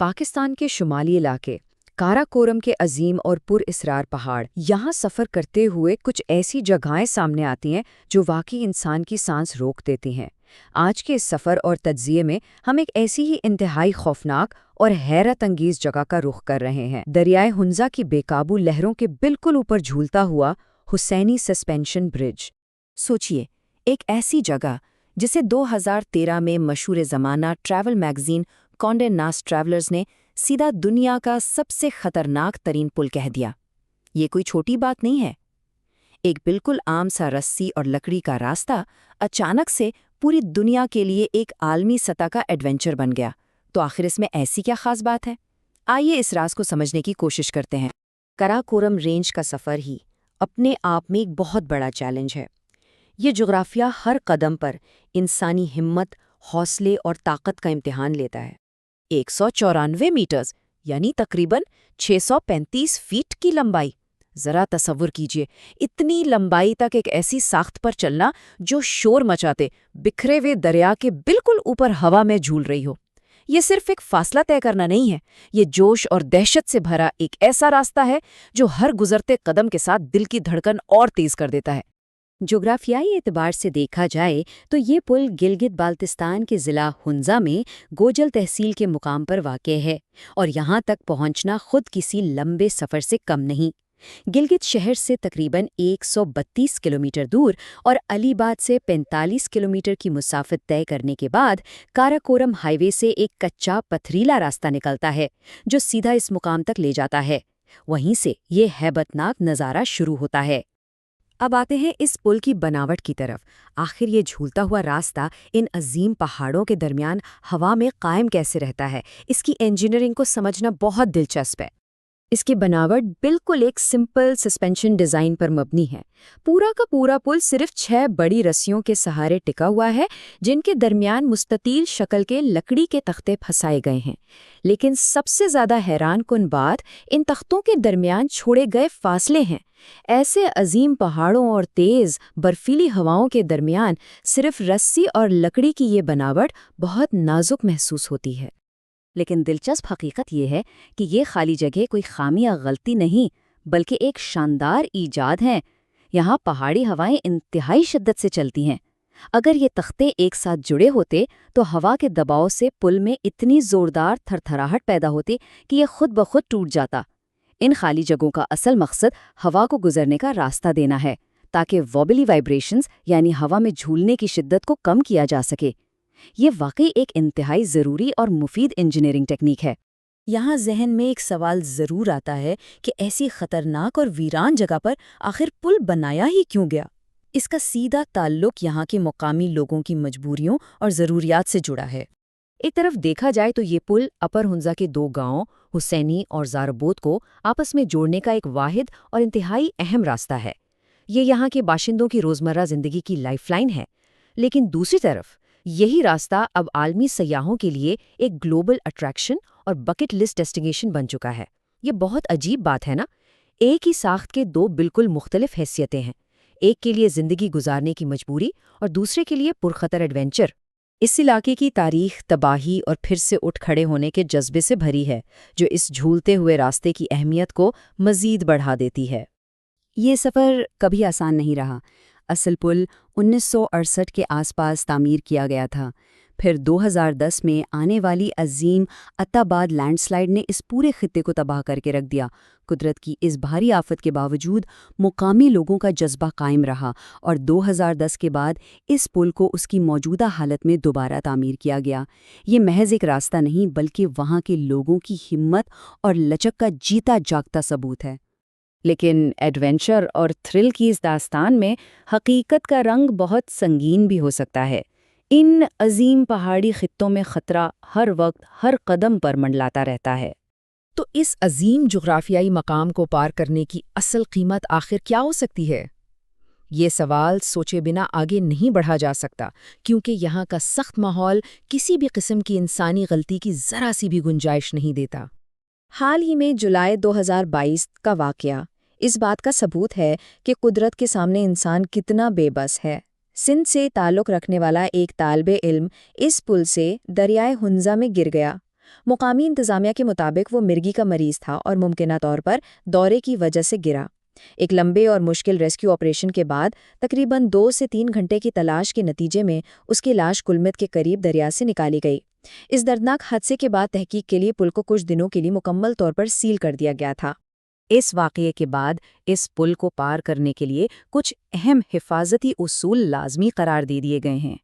پاکستان کے شمالی علاقے کاراکورم کے عظیم اور پر اسرار پہاڑ، یہاں سفر کرتے ہوئے کچھ ایسی جگہیں سامنے آتی ہیں جو واقعی انسان کی سانس روک دیتی ہیں۔ آج کے اس سفر اور تجزیے میں ہم ایک ایسی ہی انتہائی خوفناک اور حیرت انگیز جگہ کا رخ کر رہے ہیں، دریائے ہنزا کی بے قابو لہروں کے بالکل اوپر جھولتا ہوا حسینی سسپینشن برج۔ سوچئے، ایک ایسی جگہ جسے 2013 میں مشہور زمانہ ٹریول میگزین کانڈے ناسٹ ٹریولرز نے سیدھا دنیا کا سب سے خطرناک ترین پل کہہ دیا۔ یہ کوئی چھوٹی بات نہیں ہے۔ ایک بالکل عام سا رسی اور لکڑی کا راستہ اچانک سے پوری دنیا کے لیے ایک عالمی سطح کا ایڈونچر بن گیا۔ تو آخر اس میں ایسی کیا خاص بات ہے؟ آئیے اس راز کو سمجھنے کی کوشش کرتے ہیں۔ کراکورم رینج کا سفر ہی اپنے آپ میں ایک بہت بڑا چیلنج ہے۔ یہ جغرافیہ ہر قدم پر انسانی ہمت، حوصلے اور طاقت کا امتحان لیتا ہے۔ 194 میٹرز یعنی تقریباً 635 فیٹ کی لمبائی۔ ذرا تصور کیجئے، اتنی لمبائی تک ایک ایسی ساخت پر چلنا جو شور مچاتے بکھرے ہوئے دریا کے بالکل اوپر ہوا میں جھول رہی ہو۔ یہ صرف ایک فاصلہ طے کرنا نہیں ہے، یہ جوش اور دہشت سے بھرا ایک ایسا راستہ ہے جو ہر گزرتے قدم کے ساتھ دل کی دھڑکن اور تیز کر دیتا ہے۔ جغرافیائی اعتبار سے دیکھا جائے تو یہ پل گلگت بالتستان کے ضلع ہنزا میں گوجل تحصیل کے مقام پر واقع ہے، اور یہاں تک پہنچنا خود کسی لمبے سفر سے کم نہیں۔ گلگت شہر سے تقریباً 132 کلومیٹر دور اور علی آباد سے 45 کلومیٹر کی مسافت طے کرنے کے بعد کاراکورم ہائی وے سے ایک کچا پتھریلا راستہ نکلتا ہے جو سیدھا اس مقام تک لے جاتا ہے۔ وہیں سے یہ ہیبتناک نظارہ شروع ہوتا ہے۔ اب آتے ہیں اس پل کی بناوٹ کی طرف۔ آخر یہ جھولتا ہوا راستہ ان عظیم پہاڑوں کے درمیان ہوا میں قائم کیسے رہتا ہے؟ اس کی انجینئرنگ کو سمجھنا بہت دلچسپ ہے۔ اس کی بناوٹ بالکل ایک سمپل سسپینشن ڈیزائن پر مبنی ہے۔ پورا کا پورا پل صرف 6 بڑی رسیوں کے سہارے ٹکا ہوا ہے، جن کے درمیان مستطیل شکل کے لکڑی کے تختے پھنسائے گئے ہیں۔ لیکن سب سے زیادہ حیران کن بات ان تختوں کے درمیان چھوڑے گئے فاصلے ہیں۔ ایسے عظیم پہاڑوں اور تیز برفیلی ہواؤں کے درمیان صرف رسی اور لکڑی کی یہ بناوٹ بہت نازک محسوس ہوتی ہے۔ لیکن دلچسپ حقیقت یہ ہے کہ یہ خالی جگہ کوئی خامی یا غلطی نہیں، بلکہ ایک شاندار ایجاد ہے۔ یہاں پہاڑی ہوائیں انتہائی شدت سے چلتی ہیں۔ اگر یہ تختے ایک ساتھ جڑے ہوتے تو ہوا کے دباؤ سے پل میں اتنی زوردار تھرتھراہٹ پیدا ہوتی کہ یہ خود بخود ٹوٹ جاتا۔ ان خالی جگہوں کا اصل مقصد ہوا کو گزرنے کا راستہ دینا ہے، تاکہ وابلی وائبریشنز یعنی ہوا میں جھولنے کی شدت کو کم کیا جا سکے۔ یہ واقعی ایک انتہائی ضروری اور مفید انجینئرنگ ٹیکنیک ہے۔ یہاں ذہن میں ایک سوال ضرور آتا ہے کہ ایسی خطرناک اور ویران جگہ پر آخر پل بنایا ہی کیوں گیا؟ اس کا سیدھا تعلق یہاں کے مقامی لوگوں کی مجبوریوں اور ضروریات سے جڑا ہے۔ ایک طرف دیکھا جائے تو یہ پل اپر ہنزا کے 2 گاؤں حسینی اور زاربوت کو آپس میں جوڑنے کا ایک واحد اور انتہائی اہم راستہ ہے۔ یہ یہاں کے باشندوں کی روزمرہ زندگی کی لائف لائن ہے۔ لیکن دوسری طرف یہی راستہ اب عالمی سیاحوں کے لیے ایک گلوبل اٹریکشن اور بکٹ لسٹ ڈیسٹینیشن بن چکا ہے۔ یہ بہت عجیب بات ہے نا؟ ایک ہی ساخت کے 2 بالکل مختلف حیثیتیں ہیں، ایک کے لیے زندگی گزارنے کی مجبوری اور دوسرے کے لیے پرخطر ایڈونچر۔ اس علاقے کی تاریخ تباہی اور پھر سے اٹھ کھڑے ہونے کے جذبے سے بھری ہے، جو اس جھولتے ہوئے راستے کی اہمیت کو مزید بڑھا دیتی ہے۔ یہ سفر کبھی آسان نہیں رہا۔ اصل پل 1968 کے آس پاس تعمیر کیا گیا تھا۔ پھر 2010 میں آنے والی عظیم عطاباد لینڈ سلائیڈ نے اس پورے خطے کو تباہ کر کے رکھ دیا۔ قدرت کی اس بھاری آفت کے باوجود مقامی لوگوں کا جذبہ قائم رہا اور 2010 کے بعد اس پل کو اس کی موجودہ حالت میں دوبارہ تعمیر کیا گیا۔ یہ محض ایک راستہ نہیں بلکہ وہاں کے لوگوں کی ہمت اور لچک کا جیتا جاگتا ثبوت ہے۔ لیکن ایڈونچر اور تھرل کی اس داستان میں حقیقت کا رنگ بہت سنگین بھی ہو سکتا ہے۔ ان عظیم پہاڑی خطوں میں خطرہ ہر وقت ہر قدم پر منڈلاتا رہتا ہے۔ تو اس عظیم جغرافیائی مقام کو پار کرنے کی اصل قیمت آخر کیا ہو سکتی ہے؟ یہ سوال سوچے بنا آگے نہیں بڑھا جا سکتا، کیونکہ یہاں کا سخت ماحول کسی بھی قسم کی انسانی غلطی کی ذرا سی بھی گنجائش نہیں دیتا۔ حال ہی میں جولائی 2022 کا واقعہ اس بات کا ثبوت ہے کہ قدرت کے سامنے انسان کتنا بے بس ہے۔ سندھ سے تعلق رکھنے والا ایک طالب علم اس پل سے دریائے ہنزا میں گر گیا۔ مقامی انتظامیہ کے مطابق وہ مرگی کا مریض تھا اور ممکنہ طور پر دورے کی وجہ سے گرا۔ ایک لمبے اور مشکل ریسکیو آپریشن کے بعد تقریباً 2 سے 3 گھنٹے کی تلاش کے نتیجے میں اس کی لاش کلمت کے قریب دریا سے نکالی گئی۔ اس دردناک حادثے کے بعد تحقیق کے لیے پل کو کچھ دنوں کے لیے مکمل طور پر سیل کر دیا گیا تھا۔ اس واقعے کے بعد اس پل کو پار کرنے کے لیے کچھ اہم حفاظتی اصول لازمی قرار دے دیے گئے ہیں۔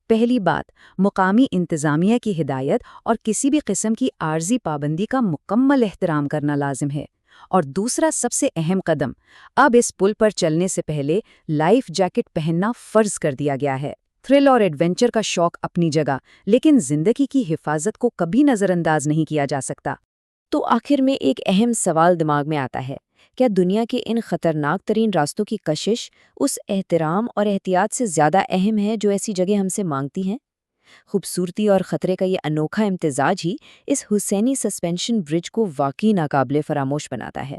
پہلی بات، مقامی انتظامیہ کی ہدایت اور کسی بھی قسم کی عارضی پابندی کا مکمل احترام کرنا لازم ہے۔ اور دوسرا سب سے اہم قدم، اب اس پل پر چلنے سے پہلے لائف جیکٹ پہننا فرض کر دیا گیا ہے۔ تھرل اور ایڈونچر کا شوق اپنی جگہ، لیکن زندگی کی حفاظت کو کبھی نظر انداز نہیں کیا جا سکتا۔ تو آخر میں ایک اہم سوال دماغ میں آتا ہے، کیا دنیا کے ان خطرناک ترین راستوں کی کشش اس احترام اور احتیاط سے زیادہ اہم ہے جو ایسی جگہ ہم سے مانگتی ہیں؟ خوبصورتی اور خطرے کا یہ انوکھا امتزاج ہی اس حسینی سسپینشن برج کو واقعی ناقابل فراموش بناتا ہے۔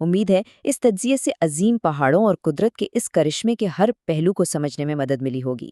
امید ہے اس تجزیے سے عظیم پہاڑوں اور قدرت کے اس کرشمے کے ہر پہلو کو سمجھنے میں مدد ملی ہوگی۔